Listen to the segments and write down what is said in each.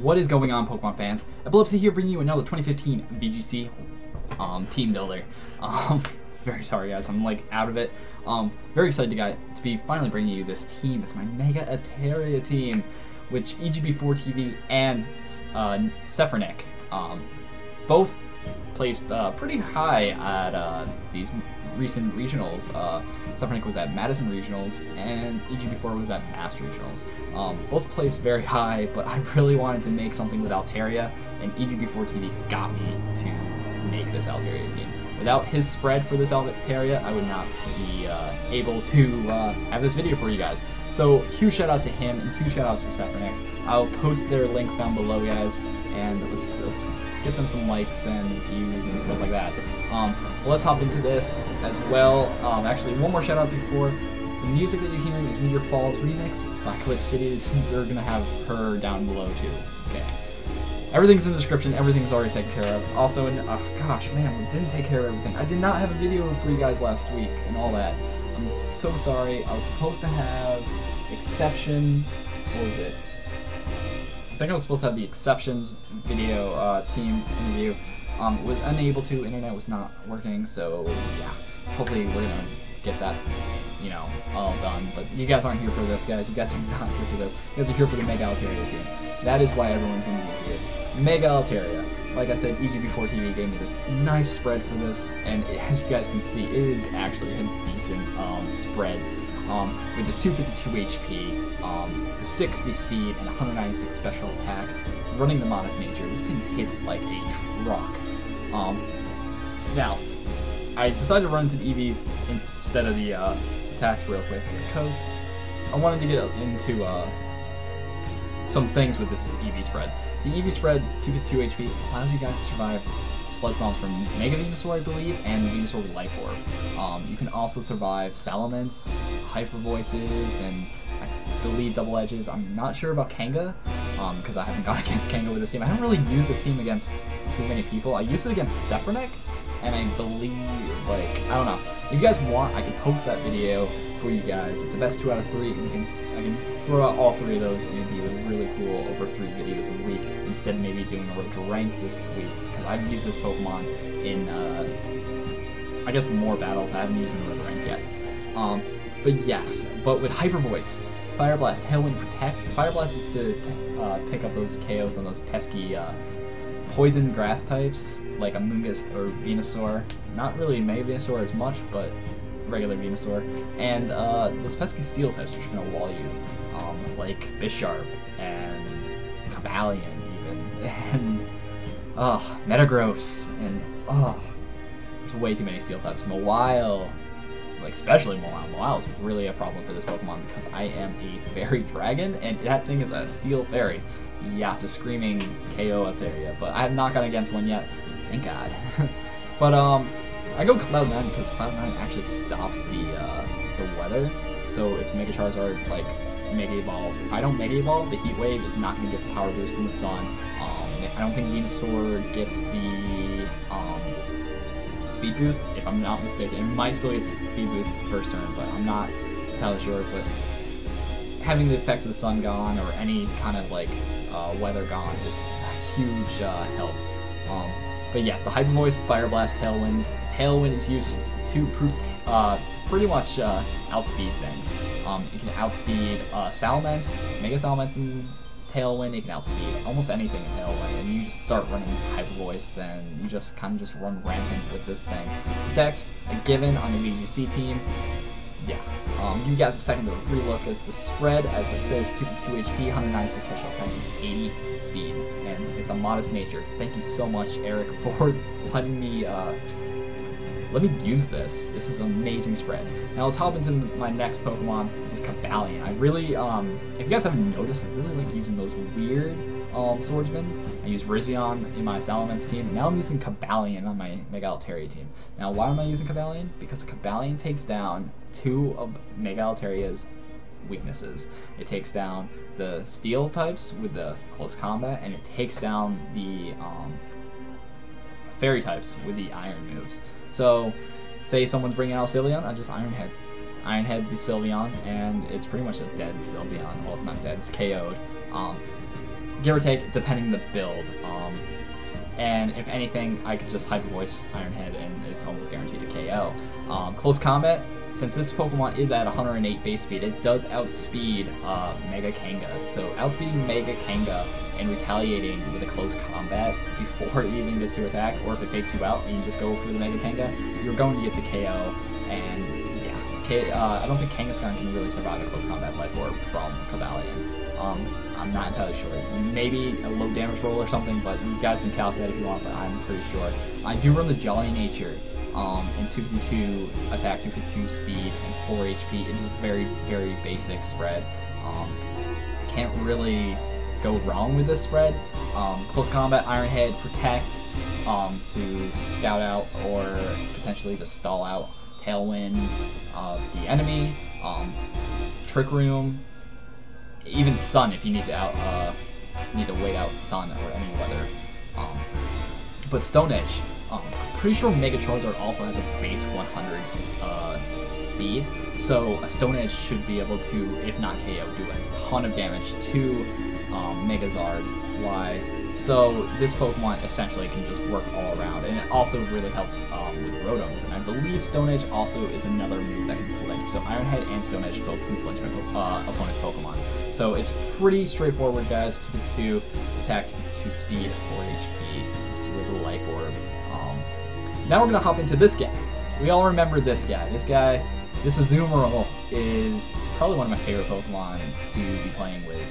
What is going on, Pokemon fans? EpilepZ here, bringing you another 2015 VGC Team Builder. Very sorry, guys, I'm like out of it. Very excited to be finally bringing you this team. It's my Mega Altaria team, which EGB4 TV and Sefranek both placed pretty high at these recent regionals. Sefranek was at Madison Regionals, and EGB4 was at Mass Regionals. Both placed very high, but I really wanted to make something with Altaria, and EGB4 TV got me to make this Altaria team. Without his spread for this Altaria, I would not be able to have this video for you guys. So huge shout out to him, and huge shout outs to Sefranek. I'll post their links down below, guys, and let's get them some likes and views and stuff like that. Let's hop into this as well. Actually, one more shout out before. The music that you're hearing is Meteor Falls remix. It's by Clip City. We're gonna have her down below too. Okay. Everything's in the description. Everything's already taken care of. Also, gosh, man, we didn't take care of everything. I did not have a video for you guys last week and all that. I'm so sorry. I was supposed to have Exception. What was it? I think I was supposed to have the Exceptions video team interview. Was unable to. Internet was not working. So yeah. Hopefully we're gonna get that, you know, all done. But you guys aren't here for this, guys. You guys are not here for this. You guys are here for the Mega Altaria team. That is why everyone's gonna be here. Mega Altaria. Like I said, EGB4 TV gave me this nice spread for this, and as you guys can see, it is actually a decent spread. With the 252 HP, the 60 speed, and 196 special attack, running the Modest Nature. This thing hits like a truck. Now, I decided to run into the EVs instead of the attacks real quick because I wanted to get into some things with this EV spread. The EV spread, 252 HP, allows you guys to survive Sludge Bombs from Mega Venusaur, I believe, and Venusaur with Life Orb. You can also survive Salamence, Hyper Voices, and I believe Double Edges. I'm not sure about Kanga, because I haven't gone against Kanga with this team. I haven't really used this team against too many people. I used it against Sefranek, and I believe, like, I don't know. If you guys want, I can post that video for you guys. It's the best 2 out of 3, and I can throw out all 3 of those, and it'd be really cool over 3 videos a week, instead of maybe doing a road to rank this week, because I've used this Pokemon in, I guess, more battles. I haven't used it in road to rank yet. But yes, but with Hyper Voice, Fire Blast, Tailwind, Protect. Fire Blast is to pick up those KOs on those pesky poison grass types, like a Mungus or Venusaur. Not really Mega Venusaur as much, but regular Venusaur. And those pesky steel types are just gonna wall you, like Bisharp and Cobalion even, and Metagross, and there's way too many steel types. Mawile, like especially Mawile. Mawile is really a problem for this Pokemon because I am a Fairy Dragon, and that thing is a Steel Fairy. Yeah, just screaming KO Altaria, but I have not gone against one yet, thank God. But I go Cloud9 because Cloud9 actually stops the weather. So if Mega Charizard like Mega Evolves, if I don't Mega Evolve, the Heat Wave is not going to get the power boost from the sun. I don't think Venusaur gets the speed boost, if I'm not mistaken. It might still get speed boost first turn, but I'm not entirely sure. But having the effects of the sun gone or any kind of like weather gone is a huge help. But yes, the Hyper Voice, Fire Blast, Tailwind. Tailwind is used to pretty much outspeed things. You can outspeed Salamence, Mega Salamence in Tailwind. You can outspeed almost anything in Tailwind, and you just start running Hyper Voice, and you just kind of run rampant with this thing. Protect, a given on the VGC team. Yeah. Give you guys a second to relook at the spread. As it says, 252 HP, 196 special attack, 80 speed, and it's a Modest Nature. Thank you so much, Eric, for letting me use this. This is an amazing spread. Now let's hop into my next Pokemon, which is Cobalion. I really, if you guys haven't noticed, I really like using those weird swordsmans. I use Rizion in my Salamence team. Now I'm using Cobalion on my Mega Altaria team. Now why am I using Cobalion? Because Cobalion takes down 2 of Mega Altaria's weaknesses. It takes down the steel types with the close combat, and it takes down the fairy types with the iron moves. So say someone's bringing out Sylveon, I just Iron Head the Sylveon, and it's pretty much a dead Sylveon. Well, not dead, it's KO'd. give or take, depending the build. And if anything, I could just Hyper Voice Ironhead and it's almost guaranteed to KO. Close combat, since this Pokemon is at 108 base speed, it does outspeed Mega Kanga. So outspeeding Mega Kanga and retaliating with a close combat before it even gets to attack, or if it fakes you out and you just go for the Mega Kanga, you're going to get the KO. And yeah, I don't think Kangaskhan can really survive a close combat Life Orb from Cavalion. I'm not entirely sure. Maybe a low damage roll or something, but you guys can calculate if you want, but I'm pretty sure. I do run the Jolly Nature in 252 attack, 252 speed, and 4 HP. It is a very, very basic spread. Can't really go wrong with this spread. Close combat, Ironhead, Protect to scout out or potentially just stall out Tailwind of the enemy. Trick Room. Even Sun if you need to wait out Sun or any weather. But Stone Edge, pretty sure Mega Charizard also has a base 100 speed, so a Stone Edge should be able to, if not KO, do a ton of damage to Megazard. Why? So this Pokemon essentially can just work all around, and it also really helps with Rotoms. And I believe Stone Edge also is another move that can flinch. So Ironhead and Stone Edge both can flinch opponent's Pokemon. So it's pretty straightforward, guys. 2 attack, 2 speed, 4 HP with the Life Orb. Now we're gonna hop into this guy. We all remember this guy. This Azumarill is probably one of my favorite Pokemon to be playing with.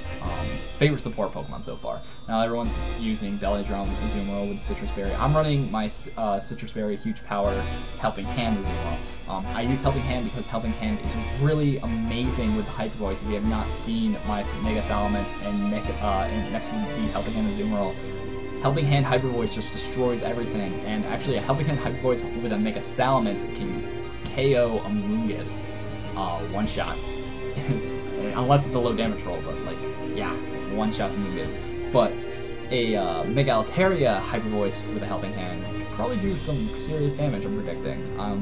Favorite support Pokemon so far. Now everyone's using Belly Drum Azumarill with Citrus Berry. I'm running my Citrus Berry Huge Power Helping Hand Azumarill. I use Helping Hand because Helping Hand is really amazing with the Hyper Voice. If you have not seen my Mega Salamence and next to the Helping Hand Azumarill, Helping Hand Hyper Voice just destroys everything. And actually, a Helping Hand Hyper Voice with a Mega Salamence can KO a Mungus one shot. Unless it's a low damage roll, but like, yeah, one shot to Mungus. But a Mega Altaria Hyper Voice with a Helping Hand could probably do some serious damage, I'm predicting. I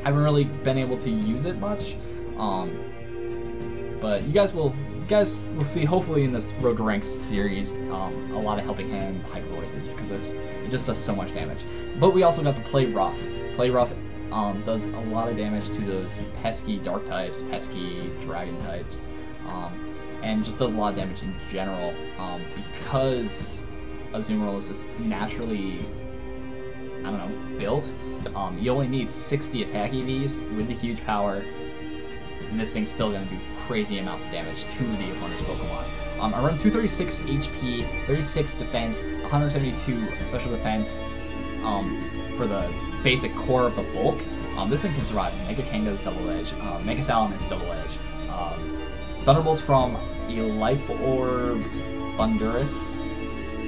haven't really been able to use it much, but you guys will see, hopefully, in this Road to Ranks series, a lot of Helping Hand Hyper Voices, because it just does so much damage. But we also got to Play Rough. Play Rough does a lot of damage to those pesky Dark types, pesky Dragon types, and just does a lot of damage in general, because Azumarill is just naturally, I don't know, built. You only need 60 attack EVs with the huge power, and this thing's still going to do crazy amounts of damage to the opponent's Pokemon. I run 236 HP, 36 defense, 172 special defense for the basic core of the bulk. This thing can survive Mega Kanga's Double Edge, Mega Salamence Double Edge, Thunderbolts from Life Orbed Thundurus,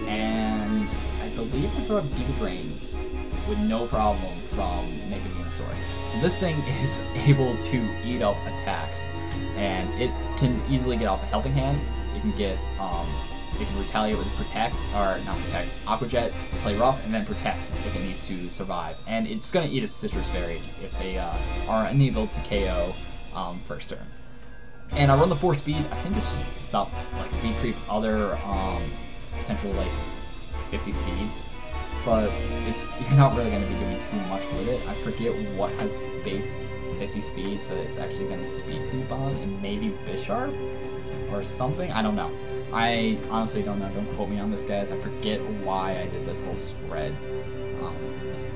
and I believe I survived Deep Drains with no problem from Mega Venusaur. So this thing is able to eat up attacks, and it can easily get off a Helping Hand. It can get, it can retaliate with Protect, or not Protect, Aqua Jet, Play Rough, and then Protect if it needs to survive. And it's going to eat a Citrus Berry if they are unable to KO first turn. And I run the 4 speed. I think it's just to stop like speed creep, other potential like 50 speeds. But you're not really going to be doing too much with it. I forget what has base 50 speeds that it's actually going to speed creep on, and maybe Bisharp or something. I don't know. I honestly don't know. Don't quote me on this, guys. I forget why I did this whole spread.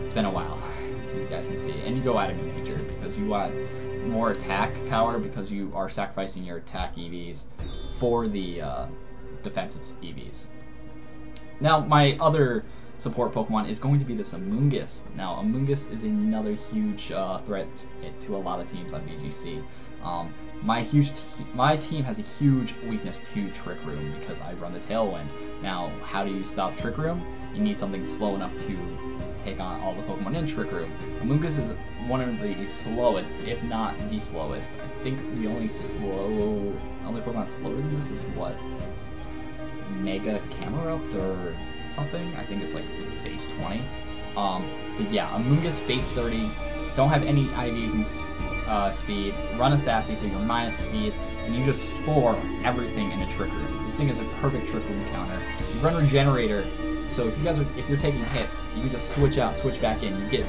It's been a while, so you guys can see. And you go out of major because you want more attack power, because you are sacrificing your attack EVs for the defensive EVs. Now, my other support Pokemon is going to be this Amoonguss. Now, Amoonguss is another huge threat to a lot of teams on VGC. My team has a huge weakness to Trick Room because I run the Tailwind. Now, how do you stop Trick Room? You need something slow enough to take on all the Pokemon in Trick Room. Amoonguss is one of the slowest, if not the slowest. I think the only Pokemon slower than this is what? Mega Camerupt or something? I think it's like base 20. But yeah, Amoonguss base 30. Don't have any IVs speed, run a Sassy, so you're minus speed, and you just spore everything in a Trick Room. This thing is a perfect Trick Room counter. You run Regenerator, so if you're taking hits, you can just switch out, switch back in. You get a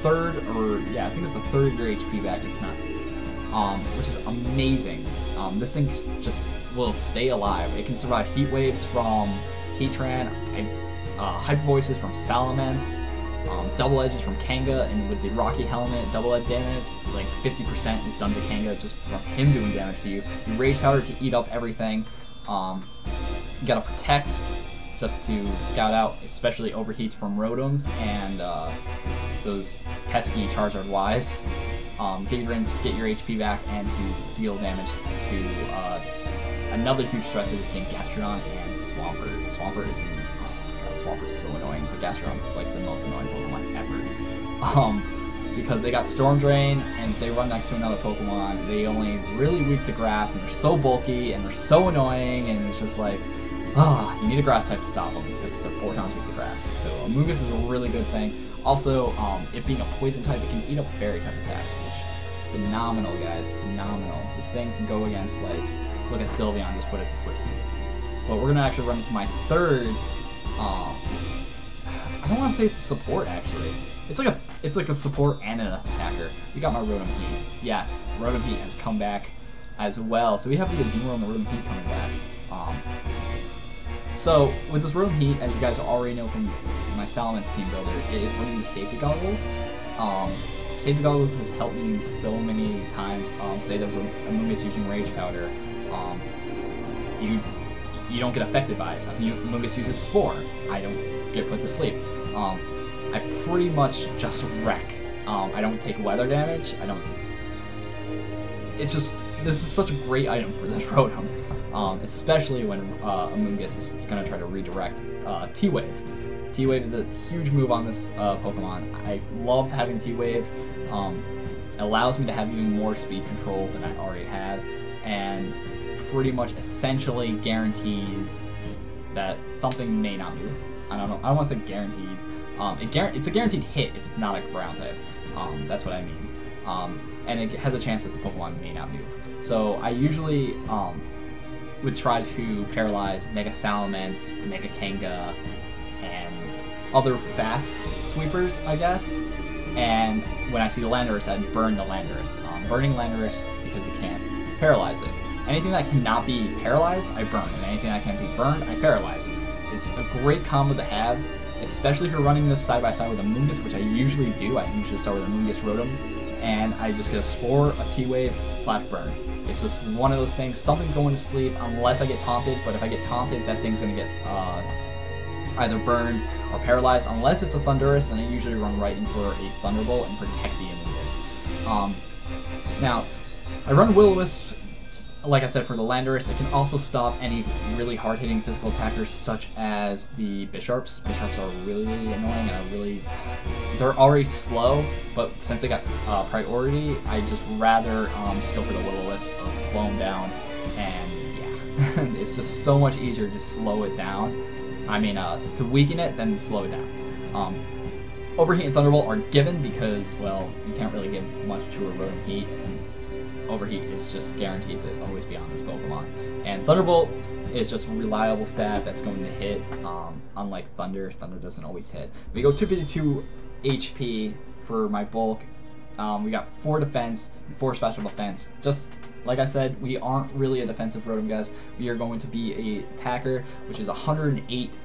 third, or yeah, I think it's a third of your HP back, if not, which is amazing. This thing just will stay alive. It can survive Heat Waves from Heatran, Hyper Voices from Salamence, Double Edges from Kanga, and with the Rocky Helmet, double edge damage, like 50% is done to Kanga just from him doing damage to you. You Rage Powder to eat up everything. You gotta Protect just to scout out, especially overheats from Rotoms and those pesky Charizard Ys. Get your range, get your HP back, and to deal damage to another huge threat to this thing, Gastrodon and Swampert. Swampert is Swamper's so annoying, but Gastrodon's like the most annoying Pokemon ever. Because they got Storm Drain, and if they run next to another Pokemon, they only really weak to Grass, and they're so bulky, and they're so annoying, and it's just like, you need a Grass type to stop them, because they're 4 times weak to Grass. So Amoonguss is a really good thing. Also, it being a Poison type, it can eat up Fairy type attacks, which, phenomenal, guys, phenomenal. This thing can go against, like, look at Sylveon, just put it to sleep. But we're gonna actually run into my third, I don't want to say it's a support, actually. It's like a support and an attacker. We got my Rotom Heat. Yes, Rotom Heat has come back as well. So we have the Azumarill and the Rotom Heat coming back. So with this Rotom Heat, as you guys already know from my Salamence team builder, it is running the Safety Goggles. Safety Goggles has helped me so many times. Say there's a Amoonguss using Rage Powder. You don't get affected by it. Amoonguss uses Spore. I don't get put to sleep. I pretty much just wreck. I don't take weather damage. It's just, this is such a great item for this Rotom, especially when Amoonguss is gonna try to redirect T-Wave. T-Wave is a huge move on this Pokemon. I loved having T-Wave. It allows me to have even more speed control than I already had, and pretty much essentially guarantees that something may not move. I don't know. I don't want to say guaranteed. It's a guaranteed hit if it's not a ground type. That's what I mean. And it has a chance that the Pokemon may not move. So I usually would try to paralyze Mega Salamence, Mega Kanga, and other fast sweepers, I guess. And when I see the Landorus, I'd burn the Landorus. Burning Landorus because you can't paralyze it. Anything that cannot be paralyzed, I burn. And anything that can't be burned, I paralyze. It's a great combo to have, especially if you're running this side by side with Amoonguss, which I usually do. I usually start with Amoonguss Rotom, and I just get a Spore, a T-Wave, / burn. It's just one of those things, something going to sleep unless I get taunted, but if I get taunted, that thing's going to get either burned or paralyzed. Unless it's a Thundurus, then I usually run right in for a Thunderbolt and protect the Amoonguss. Now, I run Will-O-Wisp, like I said, for the Landorus. It can also stop any really hard-hitting physical attackers, such as the Bisharps. Bisharps are really, really annoying, and they're already slow, but since they got priority, I just rather just go for the Will-O-Wisp and slow them down, and yeah, it's just so much easier to slow it down. I mean, to weaken it, then slow it down. Overheat and Thunderbolt are given because, well, you can't really give much to a Rotom Heat, and Overheat is just guaranteed to always be on this Pokemon. And Thunderbolt is just a reliable stab that's going to hit, unlike Thunder. Thunder doesn't always hit. We go 252 HP for my bulk. We got 4 defense and 4 special defense. Just like I said, we aren't really a defensive Rotom, guys. We are going to be a attacker, which is 108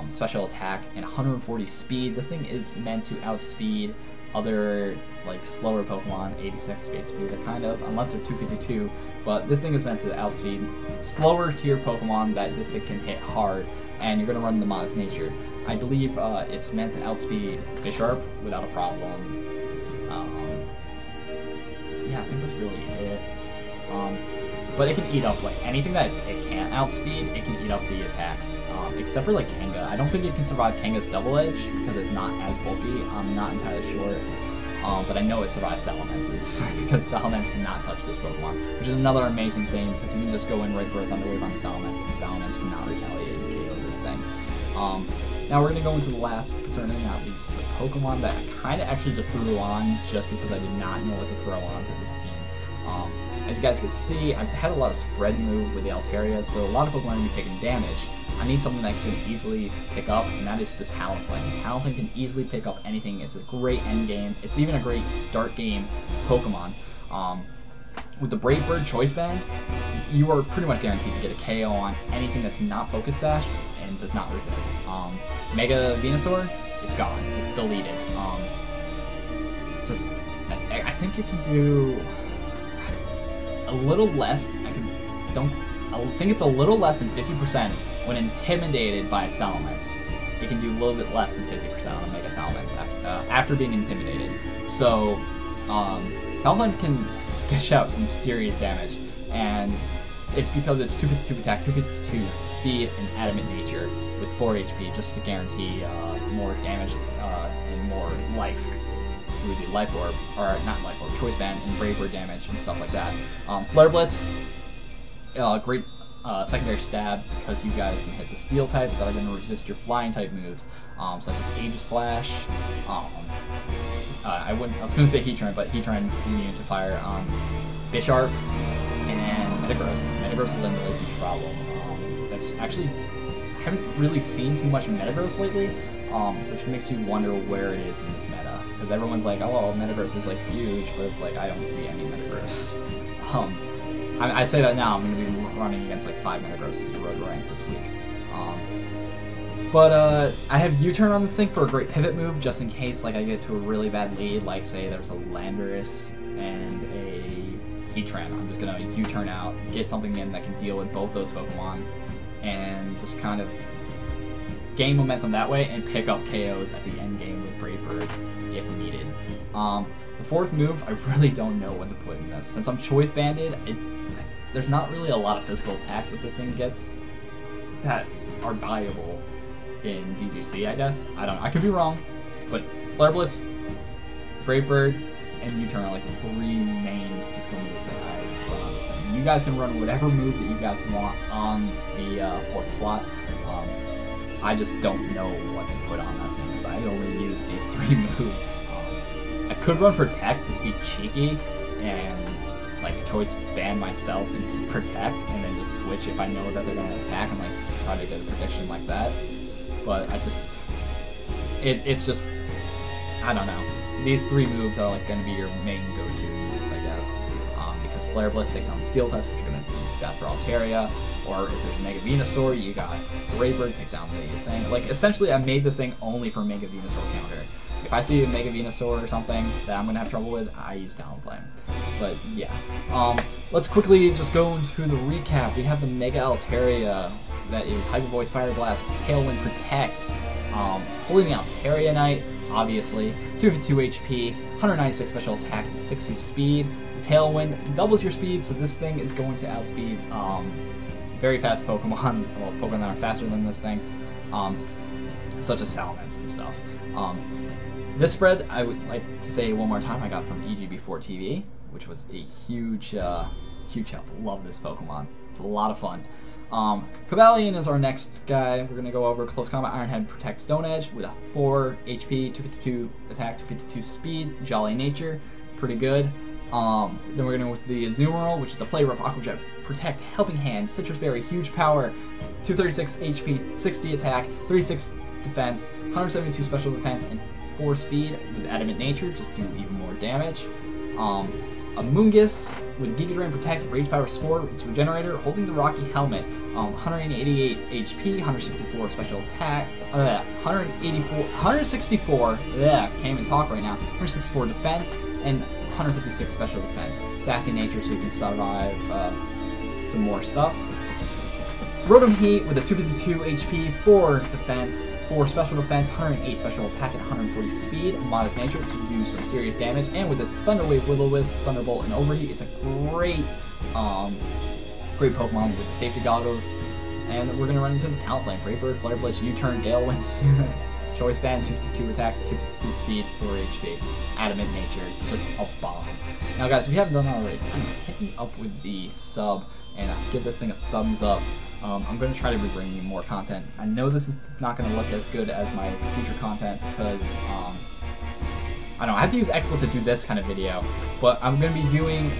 special attack and 140 speed. This thing is meant to outspeed other like slower Pokemon, 86 base speed, kind of, unless they're 252, but this thing is meant to outspeed slower tier Pokemon that this thing can hit hard, and you're going to run the Modest Nature. I believe it's meant to outspeed Bisharp without a problem. Yeah, I think that's really it. But it can eat up like anything that it can't outspeed, it can eat up the attacks, except for like Kanga. I don't think it can survive Kanga's Double Edge because it's not as bulky. I'm not entirely sure. But I know it survives Salamence's because Salamence cannot touch this Pokemon, which is another amazing thing because you can just go in right for a Thunder Wave on the Salamence, and Salamence cannot retaliate and KO this thing. Now we're going to go into the last, but certainly not least, the Pokemon that I kind of actually just threw on just because I did not know what to throw on to this team. As you guys can see, I've had a lot of spread move with the Altaria, so a lot of Pokemon are going to be taking damage. I need something that's going to easily pick up, and that is this Talonflame. Talonflame can easily pick up anything. It's a great end game. It's even a great start game Pokemon. With the Brave Bird Choice Band, you are pretty much guaranteed to get a KO on anything that's not Focus Sashed and does not resist. Mega Venusaur, it's gone. It's deleted. I think you can do a little less. I think it's a little less than 50% when intimidated by Salamence. It can do a little bit less than 50% on a Mega Salamence after being intimidated. So, Talonflame can dish out some serious damage, and it's because it's 252 attack, 252 speed, and adamant nature with 4 HP, just to guarantee more damage and more life through the Life Orb, or not Life Orb, Choice Band, and Brave Bird damage and stuff like that. Flare Blitz, great secondary stab because you guys can hit the steel types that are going to resist your flying type moves, such as Aegislash. I was going to say Heatran, but Heatran's immune to fire. Bisharp and Metagross. Metagross is another huge problem. That's actually, I haven't really seen too much Metagross lately, which makes you wonder where it is in this meta. Because everyone's like, oh, well, Metagross is like huge, but it's like, I don't see any Metagross. I say that now, I'm going to be running against like 5 Metagrosses to road rank this week. I have U-turn on this thing for a great pivot move, just in case like I get to a really bad lead, like say there's a Landorus and a Heatran. I'm just gonna U-turn out, get something in that can deal with both those Pokemon, and just kind of gain momentum that way and pick up KOs at the end game with Brave Bird if needed. The fourth move, I really don't know what to put in this. Since I'm Choice Banded, there's not really a lot of physical attacks that this thing gets that are valuable in VGC, I guess. I don't know. I could be wrong, but Flare Blitz, Brave Bird, and U-turn are like the 3 main physical moves that I run on this thing. You guys can run whatever move that you guys want on the 4th slot. I just don't know what to put on that thing because I only use these 3 moves. I could run Protect, just be cheeky, and like Choice Band myself into Protect, and then just switch if I know that they're going to attack and like try to get a prediction like that. But I just, it's just, I don't know. These 3 moves are like going to be your main go-to moves, I guess. Because Flare Blitz take down the Steel types, which you're going to do that for Altaria. Or if there's Mega Venusaur, you got Brave Bird take down the thing. Like, essentially, I made this thing only for Mega Venusaur counter. If I see a Mega Venusaur or something that I'm going to have trouble with, I use Talonflame. But, yeah. Let's quickly just go into the recap. We have the Mega Altaria. That is Hyper Voice, Fire Blast, Tailwind, Protect, holding the Altaria Knight, obviously, 252 HP, 196 special attack, and 60 speed. The Tailwind doubles your speed, so this thing is going to outspeed very fast Pokemon, well, Pokemon that are faster than this thing, such as Salamence and stuff. This spread, I would like to say one more time, I got from EGB4TV, which was a huge help. Love this Pokemon. It's a lot of fun. Cobalion is our next guy. We're going to go over Close Combat, Iron Head, Protect, Stone Edge with a 4 HP, 252 attack, 252 speed, Jolly Nature. Pretty good. Then we're going to go with the Azumarill, which is the Play Rough, Aqua Jet, Protect, Helping Hand, Citrus Berry, Huge Power, 236 HP, 60 attack, 36 defense, 172 special defense, and 4 speed with Adamant Nature, just do even more damage. A Moongus with Giga Drain, Protect, Rage Power, Spore, its Regenerator, holding the Rocky Helmet, 188 HP, 164 special attack, 164, can't even talk right now, 164 defense, and 156 special defense. Sassy Nature so you can survive some more stuff. Rotom Heat with a 252 HP, 4 defense, 4 special defense, 108 special attack, and 140 speed. Modest Nature to do some serious damage. And with the Thunder Wave, Will-O-Wisp, Thunderbolt, and Overheat, it's a great Pokemon with the safety goggles. And we're going to run into the Talonflame, Brave Bird, Flare Blitz, U-turn, Gale Winds, Choice band, 252 attack, 252 speed, 4 HP. Adamant nature, just a bomb. Now guys, if you haven't done it already, please hit me up with the sub and give this thing a thumbs up. I'm going to try to be bringing you more content. I know this is not going to look as good as my future content because, I don't know, I have to use XSplit to do this kind of video, but I'm going to be doing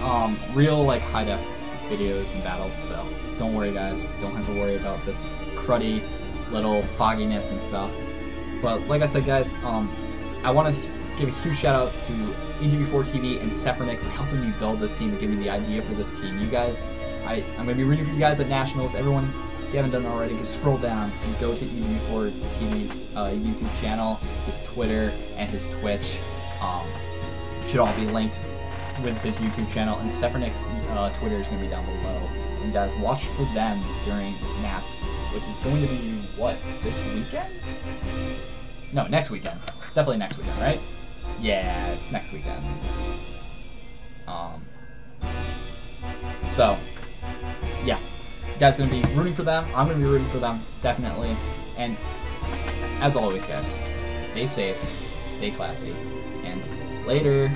real like high def videos and battles, so don't worry guys, don't have to worry about this cruddy little fogginess and stuff. But like I said guys, I want to give a huge shout out to EGB4 TV and Sefranek for helping me build this team and give me the idea for this team. You guys, I'm going to be rooting for you guys at Nationals. Everyone, if you haven't done it already, just scroll down and go to EGB4 TV's YouTube channel, his Twitter, and his Twitch. Should all be linked with his YouTube channel, and Sefranek's Twitter is going to be down below. And guys, watch for them during Nats, which is going to be, what, this weekend? No, next weekend. It's definitely next weekend, right? Yeah, it's next weekend. So, yeah. You guys going to be rooting for them. I'm going to be rooting for them, definitely. And, as always, guys, stay safe, stay classy, and later.